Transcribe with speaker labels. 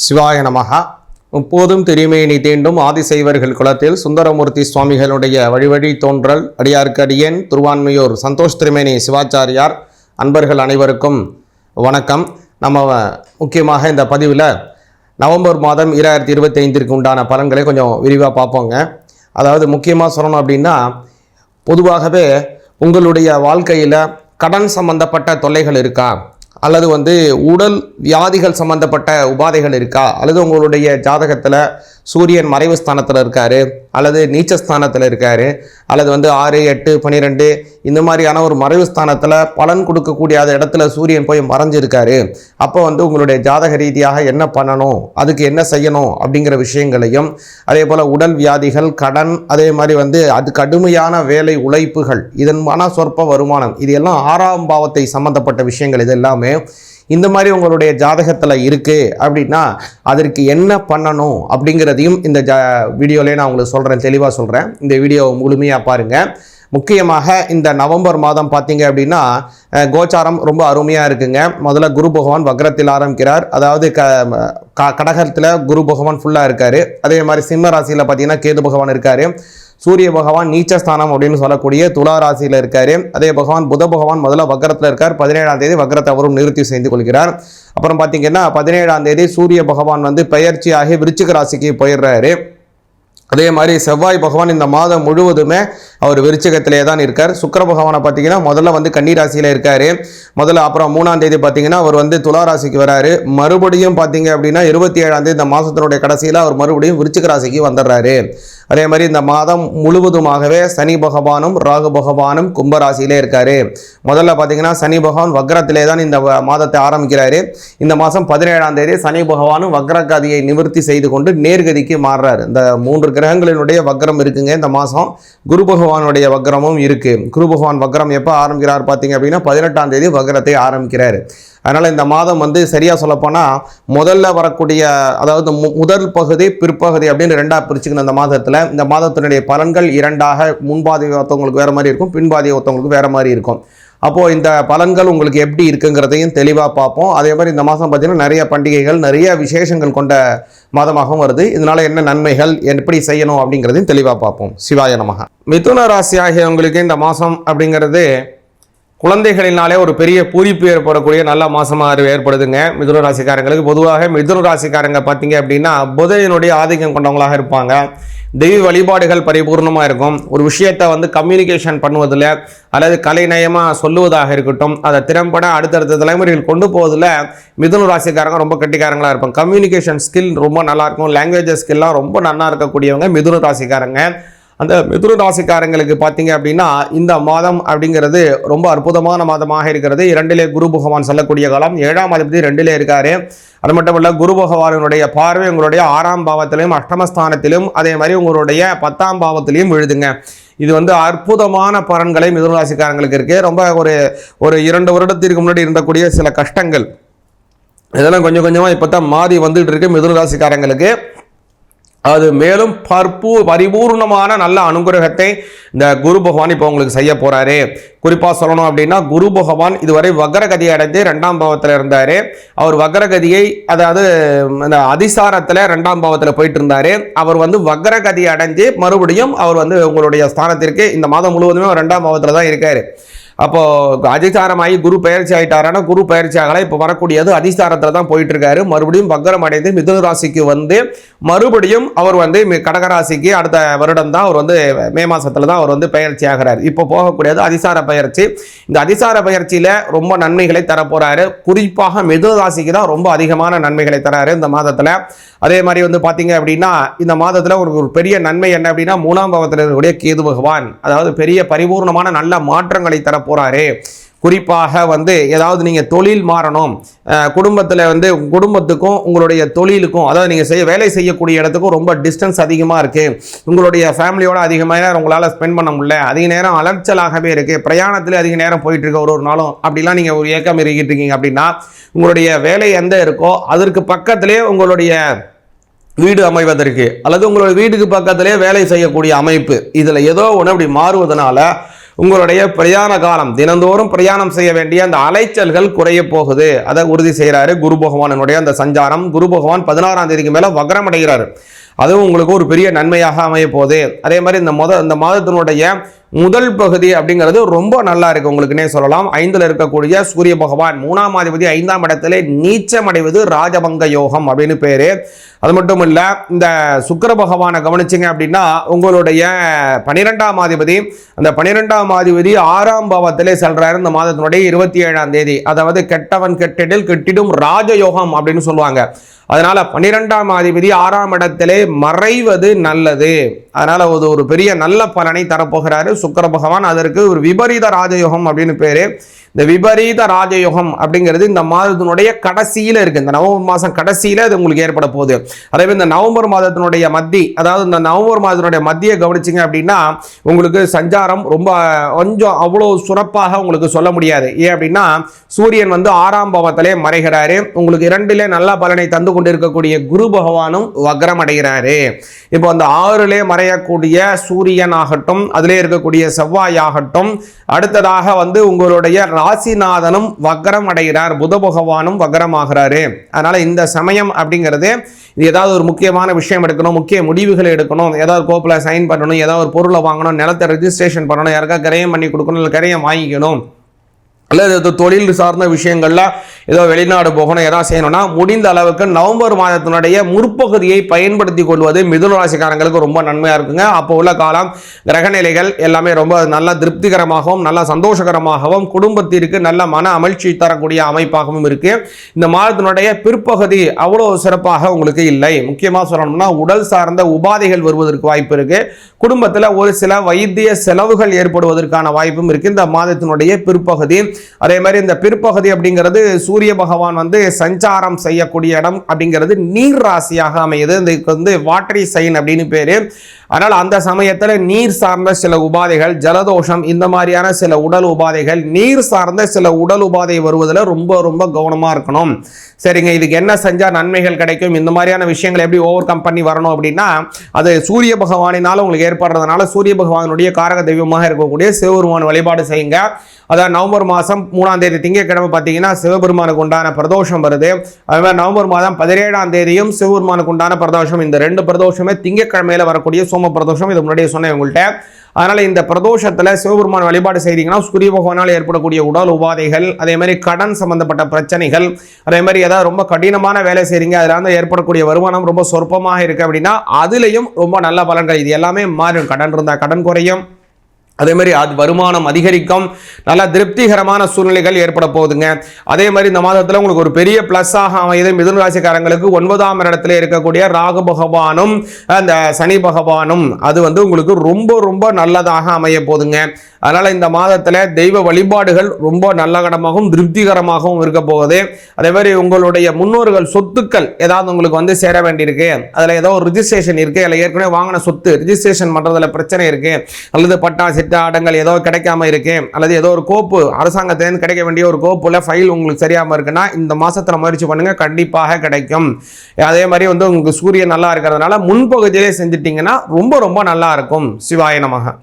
Speaker 1: சிவாய நமஹா. முப்போதும் திருமேனி தீண்டும் ஆதிசைவர்கள் குலத்தில் சுந்தரமூர்த்தி சுவாமிகளுடைய வழிவழி தோன்றல் அடியார்க்கு அடியேன் திருவான்மையூர் சந்தோஷ் திருமேனி சிவாச்சாரியார் அன்பர்கள் அனைவருக்கும் வணக்கம். நம்ம முக்கியமாக இந்த பதிவில் நவம்பர் மாதம் 2025 உண்டான பலன்களை கொஞ்சம் விரிவாக பார்ப்போங்க. அதாவது முக்கியமாக சொல்லணும் அப்படின்னா, பொதுவாகவே உங்களுடைய வாழ்க்கையில் கடன் சம்பந்தப்பட்ட தொல்லைகள் இருக்கா, அல்லது உடல் வியாதிகள் சம்பந்தப்பட்ட உபாதைகள் இருக்கா, அல்லது உங்களுடைய ஜாதகத்தில் சூரியன் மறைவு ஸ்தானத்தில் இருக்காரு, அல்லது நீச்சஸ்தானத்தில் இருக்காரு, அல்லது 6, 8, 12 இந்த மாதிரியான ஒரு மறைவு ஸ்தானத்தில் பலன் கொடுக்கக்கூடிய இடத்துல சூரியன் போய் மறைஞ்சிருக்காரு. அப்போ உங்களுடைய ஜாதக ரீதியாக என்ன பண்ணணும், அதுக்கு என்ன செய்யணும் அப்படிங்கிற விஷயங்களையும், அதே போல் உடல் வியாதிகள், கடன், அதே மாதிரி அது கடுமையான வேலை உழைப்புகள், இதன் மன சொற்ப வருமானம், இது எல்லாம் 6ஆம் பாவத்தை சம்பந்தப்பட்ட விஷயங்கள். இது எல்லாமே இந்த மாதிரி உங்களுடைய ஜாதகத்தில் இருக்குது அப்படின்னா அதற்கு என்ன பண்ணணும் அப்படிங்கிறதையும் இந்த வீடியோலேயே நான் உங்களுக்கு சொல்கிறேன், தெளிவாக சொல்கிறேன். இந்த வீடியோ முழுமையாக பாருங்கள். முக்கியமாக இந்த நவம்பர் மாதம் பார்த்தீங்க அப்படின்னா கோச்சாரம் ரொம்ப அருமையாக இருக்குங்க. முதல்ல குரு பகவான் வக்ரத்தில் ஆரம்பிக்கிறார். அதாவது கடகத்தில் குரு பகவான் ஃபுல்லாக இருக்கார். அதே மாதிரி சிம்ம ராசியில் பார்த்தீங்கன்னா கேது பகவான் இருக்கார். சூரிய பகவான் நீச்சஸ்தானம் அப்படின்னு சொல்லக்கூடிய துலா ராசியில் இருக்கார். அதே பகவான் புத பகவான் முதல்ல வக்ரத்தில் இருக்கார். 17ஆம் தேதி வக்ரத்தை அவரும் நிறுத்தி செய்து கொள்கிறார். அப்புறம் பார்த்தீங்கன்னா 17ஆம் தேதி சூரிய பகவான் பெயர்ச்சியாகி விருச்சிக ராசிக்கு போயிடுறாரு. அதே மாதிரி செவ்வாய் பகவான் இந்த மாதம் முழுவதுமே அவர் விருச்சிகத்திலே தான் இருக்கார். சுக்கிர பகவானை பார்த்தீங்கன்னா முதல்ல கன்னி ராசியில் இருக்கார் முதல்ல. அப்புறம் 3ஆம் தேதி பார்த்தீங்கன்னா அவர் துலா ராசிக்கு வராரு. மறுபடியும் பார்த்தீங்க அப்படின்னா 27ஆம் தேதி இந்த மாதத்தினுடைய கடைசியில் அவர் மறுபடியும் விருச்சிக ராசிக்கு வந்துடுறாரு. அதே மாதிரி இந்த மாதம் முழுவதுமாகவே சனி பகவானும் ராகு பகவானும் கும்பராசியிலே இருக்காரு. முதல்ல பார்த்தீங்கன்னா சனி பகவான் வக்ரத்திலே தான் இந்த மாதத்தை ஆரம்பிக்கிறாரு. இந்த மாதம் 17ஆம் தேதி சனி பகவானும் வக்ரகதியை நிவர்த்தி செய்து கொண்டு நேர்கதிக்கு மாறுறாரு. இந்த 3 கிரகங்களினுடைய வக்ரம் இருக்குங்க இந்த மாதம். குரு பகவானுடைய வக்ரமும் இருக்கு. குரு பகவான் வக்ரம் எப்போ ஆரம்பிக்கிறார் பார்த்தீங்க அப்படின்னா 18ஆம் தேதி வக்ரத்தை ஆரம்பிக்கிறாரு. அதனால் இந்த மாதம் சரியாக சொல்லப்போனால் முதல்ல வரக்கூடிய, அதாவது முதல் பகுதி பிற்பகுதி அப்படின்னு 2ஆக பிரிச்சுக்கணும். இந்த மாதத்தில் இந்த மாதத்தினுடைய பலன்கள் 2ஆக, முன்பாதி ஒருத்தவங்களுக்கு வேறு மாதிரி இருக்கும், பின்பாதி ஒருத்தவங்களுக்கு வேறு மாதிரி இருக்கும். அப்போது இந்த பலன்கள் உங்களுக்கு எப்படி இருக்குங்கிறதையும் தெளிவாக பார்ப்போம். அதே மாதிரி இந்த மாதம் பார்த்திங்கன்னா நிறைய பண்டிகைகள், நிறைய விசேஷங்கள் கொண்ட மாதமாகவும் வருது. இதனால் என்ன நன்மைகள், எப்படி செய்யணும் அப்படிங்கிறதையும் தெளிவாக பார்ப்போம். சிவாய நமஹா. மிதுன ராசி ஆகியவங்களுக்கு இந்த மாதம் அப்படிங்கிறது குழந்தைகளினாலே ஒரு பெரிய பூரிப்பு ஏற்படக்கூடிய நல்ல மாதமாக ஏற்படுதுங்க. மிதுன ராசிக்காரங்களுக்கு பொதுவாக மிதுன ராசிக்காரங்க பார்த்தீங்க அப்படின்னா புதனுடைய ஆதிக்கம் கொண்டவங்களாக இருப்பாங்க. தெய்வ வழிபாடுகள் பரிபூர்ணமாக இருக்கும். ஒரு விஷயத்தை கம்யூனிகேஷன் பண்ணுவதில், அல்லது கலைநயமாக சொல்லுவதாக இருக்கட்டும், அதை திறம்பட அடுத்தடுத்த தலைமுறைகள் கொண்டு போவதில் மிதுன ராசிக்காரங்க ரொம்ப கட்டிக்காரங்களாக இருப்பாங்க. கம்யூனிகேஷன் ஸ்கில் ரொம்ப நல்லாயிருக்கும். லாங்குவேஜ் ஸ்கில்லாம் ரொம்ப நல்லா இருக்கக்கூடியவங்க மிதுன ராசிக்காரங்க. அந்த மிதுன ராசிக்காரங்களுக்கு பார்த்தீங்க அப்படின்னா இந்த மாதம் அப்படிங்கிறது ரொம்ப அற்புதமான மாதமாக இருக்கிறது. 2லே குரு பகவான் செல்லக்கூடிய காலம். 7ஆம் அதிபதி 2லே இருக்காரு. அது மட்டும் இல்லை, குரு பகவானுடைய பார்வை உங்களுடைய 6ஆம் பாவத்திலையும் அஷ்டமஸ்தானத்திலும், அதே மாதிரி உங்களுடைய 10ஆம் பாவத்திலையும் விழுதுங்க. இது அற்புதமான பலன்களை மிதுன ராசிக்காரங்களுக்கு இருக்கு. ரொம்ப ஒரு 2 வருடத்திற்கு முன்னாடி இருந்தக்கூடிய சில கஷ்டங்கள் இதெல்லாம் கொஞ்சம் கொஞ்சமாக இப்போ தான் மாறி வந்துட்டு இருக்கு மிதுன ராசிக்காரங்களுக்கு. அது மேலும் பரிபூர்ணமான நல்ல அனுகிரகத்தை இந்த குரு பகவான் இப்போ உங்களுக்கு செய்ய போறாரு. குறிப்பாக சொல்லணும் அப்படின்னா, குரு பகவான் இதுவரை வக்ரகதி அடைந்து 2ஆம் பாவத்தில் இருந்தார். அவர் வக்ரகதியை, அதாவது இந்த அதிசாரத்தில் 2ஆம் பாவத்தில் போயிட்டு இருந்தார். அவர் வக்ரகதி அடைஞ்சு மறுபடியும் அவர் உங்களுடைய ஸ்தானத்திற்கு இந்த மாதம் முழுவதுமே 2ஆம் பாவத்தில் தான் இருக்கார். அப்போது அதிசாரமாகி குரு பயிற்சி ஆகிட்டாரானா, குரு பயிற்சி ஆகலை, இப்போ வரக்கூடியது அதிசாரத்தில் தான் போயிட்டு இருக்காரு. மறுபடியும் வக்ரம் அடைந்து மிதுன ராசிக்கு மறுபடியும் அவர் கடகராசிக்கு அடுத்த வருடம் தான் அவர் மே மாதத்தில் தான் அவர் பயிற்சி ஆகிறார். இப்போ போகக்கூடியது அதிசார பயிற்சி. இந்த அதிசார பயிற்சியில் ரொம்ப நன்மைகளை தரப்போறாரு. குறிப்பாக மிதுன ராசிக்கு தான் ரொம்ப அதிகமான நன்மைகளை தராரு இந்த மாதத்தில். அதே மாதிரி பார்த்தீங்க அப்படின்னா இந்த மாதத்தில் ஒரு பெரிய நன்மை என்ன அப்படின்னா, 3ஆம் பாவத்தில் இருக்கக்கூடிய கேது பகவான், அதாவது பெரிய பரிபூர்ணமான நல்ல மாற்றங்களை தரப்போறாரு. குறிப்பாக ஏதாவது நீங்கள் தொழில் மாறணும், குடும்பத்தில் குடும்பத்துக்கும் உங்களுடைய தொழிலுக்கும், அதாவது நீங்கள் வேலை செய்யக்கூடிய இடத்துக்கும் ரொம்ப டிஸ்டன்ஸ் அதிகமாக இருக்குது, உங்களுடைய ஃபேமிலியோட அதிகமாக நேரம் உங்களால் ஸ்பெண்ட் பண்ண முடியல, அதிக நேரம் அலைச்சலாகவே இருக்குது, பிரயாணத்தில் அதிக நேரம் போயிட்டு இருக்க ஒரு நாளும் அப்படிலாம் நீங்கள் ஒரு ஏக்கம் இருக்கிட்டு இருக்கீங்க அப்படின்னா, உங்களுடைய வேலை எந்த இருக்கோ அதற்கு பக்கத்திலே உங்களுடைய வீடு அமைவதற்கு, அல்லது உங்களுடைய வீட்டுக்கு பக்கத்திலே வேலை செய்யக்கூடிய அமைப்பு, இதில் ஏதோ ஒன்று அப்படி மாறுவதனால உங்களுடைய பிரயாண காலம், தினந்தோறும் பிரயாணம் செய்ய வேண்டிய அந்த அலைச்சல்கள் குறைய போகுது. அதை உறுதி செய்கிறாரு குரு பகவானுடைய அந்த சஞ்சாரம். குரு பகவான் 16ஆம் தேதிக்கு மேல வக்ரம் அடைகிறாரு. அதுவும் உங்களுக்கு ஒரு பெரிய நன்மையாக அமைய போகுது. அதே மாதிரி இந்த மாதத்தினுடைய முதல் பகுதி அப்படிங்கிறது ரொம்ப நல்லா இருக்கு உங்களுக்குன்னே சொல்லலாம். 5ல் இருக்கக்கூடிய சூரிய பகவான் 3ஆம் அதிபதி 5ஆம் இடத்துல நீச்சம் அடைவது ராஜபங்க யோகம் அப்படின்னு பேரு. அது மட்டும் இல்ல, இந்த சுக்கிர பகவானை கவனிச்சிங்க அப்படின்னா உங்களுடைய 12ஆம் அதிபதி, அந்த 12ஆம் அதிபதி 6ஆம் பாவத்திலே செல்றாரு இந்த மாதத்தினுடைய 27ஆம் தேதி. அதாவது கெட்டவன் கெட்டிடில் கெட்டிடும் ராஜயோகம் அப்படின்னு சொல்லுவாங்க. அதனால 12ஆம் அதிபதி 6ஆம் இடத்திலே மறைவது நல்லது. அதனால ஒரு பெரிய நல்ல பலனை தரப்போகிறாரு சுக்கிர பகவான். அதற்கு ஒரு விபரீத ராஜயோகம் அப்படின்னு பேரு. இந்த விபரீத ராஜயோகம் அப்படிங்கிறது இந்த மாதத்தினுடைய கடைசியில இருக்கு. இந்த நவம்பர் மாதம் கடைசியில அது உங்களுக்கு ஏற்பட போகுது. அதே இந்த நவம்பர் மாதத்தினுடைய அதாவது இந்த நவம்பர் மாதத்தினுடைய மத்தியை கவனிச்சிங்க அப்படின்னா உங்களுக்கு சஞ்சாரம் ரொம்ப கொஞ்சம் அவ்வளோ சிறப்பாக உங்களுக்கு சொல்ல முடியாது. ஏன் அப்படின்னா சூரியன் 6ஆம் பாவத்திலே மறைகிறாரு. உங்களுக்கு 2லே நல்ல பலனை தந்து கொண்டிருக்கக்கூடிய குரு பகவானும் வக்ரம் அடைகிறாரு. இப்போ அந்த 6லே மறையக்கூடிய சூரியன் ஆகட்டும், அதிலே இருக்கக்கூடிய செவ்வாய் ஆகட்டும், அடுத்ததாக உங்களுடைய ராசிநாதனும் வக்ரம் அடைகிறார், புத பகவானும் வக்ரம் ஆகிறாரு. அதனால இந்த சமயம் அப்படிங்கிறது ஏதாவது ஒரு முக்கியமான விஷயம் எடுக்கணும், முக்கிய முடிவுகள் எடுக்கணும், ஏதாவது கோப்பில் சைன் பண்ணணும், ஏதாவது ஒரு பொருளை வாங்கணும், நிலத்தை ரெஜிஸ்ட்ரேஷன் பண்ணணும், யாருக்கா கரையம் பண்ணி கொடுக்கணும், இல்லை கரையம் வாங்கிக்கணும், அல்லது தொழில் சார்ந்த விஷயங்கள்ல ஏதோ வெளிநாடு போகணும், ஏதாவது செய்யணும்னா முடிந்த அளவுக்கு நவம்பர் மாதத்தினுடைய முற்பகுதியை பயன்படுத்தி கொள்வது மிதுன ராசிக்காரங்களுக்கு ரொம்ப நன்மையாக இருக்குங்க. அப்போ உள்ள காலம் கிரகநிலைகள் எல்லாமே ரொம்ப நல்ல திருப்திகரமாகவும் நல்ல சந்தோஷகரமாகவும் குடும்பத்திற்கு நல்ல மன அமைச்சி தரக்கூடிய அமைப்பாகவும் இருக்கு. இந்த மாதத்தினுடைய பிற்பகுதி அவ்வளோ சிறப்பாக உங்களுக்கு இல்லை. முக்கியமாக சொல்லணும்னா உடல் சார்ந்த உபாதைகள் வருவதற்கு வாய்ப்பு இருக்கு. குடும்பத்தில் ஒரு சில வைத்திய செலவுகள் ஏற்படுவதற்கான வாய்ப்பும் இருக்கு இந்த மாதத்தினுடைய பிற்பகுதி. அதே மாதிரி இந்த பிற்பகுதி அப்படிங்கிறது சூரிய பகவான் சஞ்சாரம் செய்யக்கூடிய இடம் அப்படிங்கிறது நீர் ராசியாக அமையுது. இதுக்கு வாட்டரி சைன் அப்படின்னு பேரு. அதனால் அந்த சமயத்தில் நீர் சார்ந்த சில உபாதைகள், ஜலதோஷம், இந்த மாதிரியான சில உடல் உபாதைகள், நீர் சார்ந்த சில உடல் உபாதை வருவதில் ரொம்ப ரொம்ப கவனமாக இருக்கணும். சரிங்க, இதுக்கு என்ன செஞ்சால் நன்மைகள் கிடைக்கும், இந்த மாதிரியான விஷயங்களை எப்படி ஓவர் கம் பண்ணி வரணும் அப்படின்னா அது சூரிய பகவானினால் உங்களுக்கு ஏற்படுறதுனால சூரிய பகவானுடைய காரக தெய்வமாக இருக்கக்கூடிய சிவபெருமான் வழிபாடு செய்யுங்க. அதாவது நவம்பர் மாதம் 3ஆம் தேதி திங்கட்கிழமை பார்த்தீங்கன்னா சிவபெருமானுக்கு உண்டான பிரதோஷம் வருது. அதுமாதிரி நவம்பர் மாதம் 17ஆம் தேதியும் சிவபெருமானுக்கு உண்டான பிரதோஷம். இந்த 2 பிரதோஷமே திங்கட்கிழமையில வரக்கூடிய சோம பிரதோஷம். இது முன்னாடியே சொன்னேன் உங்கள்கிட்ட. அதனால இந்த பிரதோஷத்தில் சிவபெருமான் வழிபாடு செய்தீங்கன்னா சூரிய பகவானால் ஏற்படக்கூடிய உடல் உபாதைகள், அதே மாதிரி கடன் சம்பந்தப்பட்ட பிரச்சனைகள், அதே மாதிரி ஏதாவது ரொம்ப கடினமான வேலை செய்றீங்க, அதில் ஏற்படக்கூடிய வருமானம் ரொம்ப சொற்பமாக இருக்கு அப்படின்னா அதுலேயும் ரொம்ப நல்ல பலன்கள். இது எல்லாமே மாறும். கடன் இருந்தால் கடன் குறையும், அதே மாதிரி அது வருமானம் அதிகரிக்கும், நல்ல திருப்திகரமான சூழ்நிலைகள் ஏற்பட போகுதுங்க. அதே மாதிரி இந்த மாதத்தில் உங்களுக்கு ஒரு பெரிய பிளஸ்ஸாக அமையுது மிதுன ராசிக்காரங்களுக்கு 9ஆம் இடத்துல இருக்கக்கூடிய ராகு பகவானும் அந்த சனி பகவானும் அது உங்களுக்கு ரொம்ப ரொம்ப நல்லதாக அமைய போகுதுங்க. அதனால இந்த மாதத்தில் தெய்வ வழிபாடுகள் ரொம்ப நல்ல கடமாகவும் திருப்திகரமாகவும் இருக்க போகுது. அதே மாதிரி உங்களுடைய முன்னோர்கள் சொத்துக்கள் ஏதாவது உங்களுக்கு சேர வேண்டியிருக்கு, அதில் ஏதோ ஒரு ரிஜிஸ்ட்ரேஷன் இருக்கு, இல்லை ஏற்கனவே வாங்கின சொத்து ரிஜிஸ்ட்ரேஷன் பண்ணுறதுல பிரச்சனை இருக்கு, அல்லது பட்டா சிட்டா அடங்கல் ஏதோ கிடைக்காம இருக்கு, அல்லது ஏதோ ஒரு கோப்பு அரசாங்கத்திலேருந்து கிடைக்க வேண்டிய ஒரு கோப்புல ஃபைல் உங்களுக்கு சரியாம இருக்குன்னா இந்த மாசத்துல முயற்சி பண்ணுங்க, கண்டிப்பாக கிடைக்கும். அதே மாதிரி உங்களுக்கு சூரியன் நல்லா இருக்கிறதுனால முன்பகுதியிலே செஞ்சிட்டீங்கன்னா ரொம்ப ரொம்ப நல்லா இருக்கும். சிவாய நமக.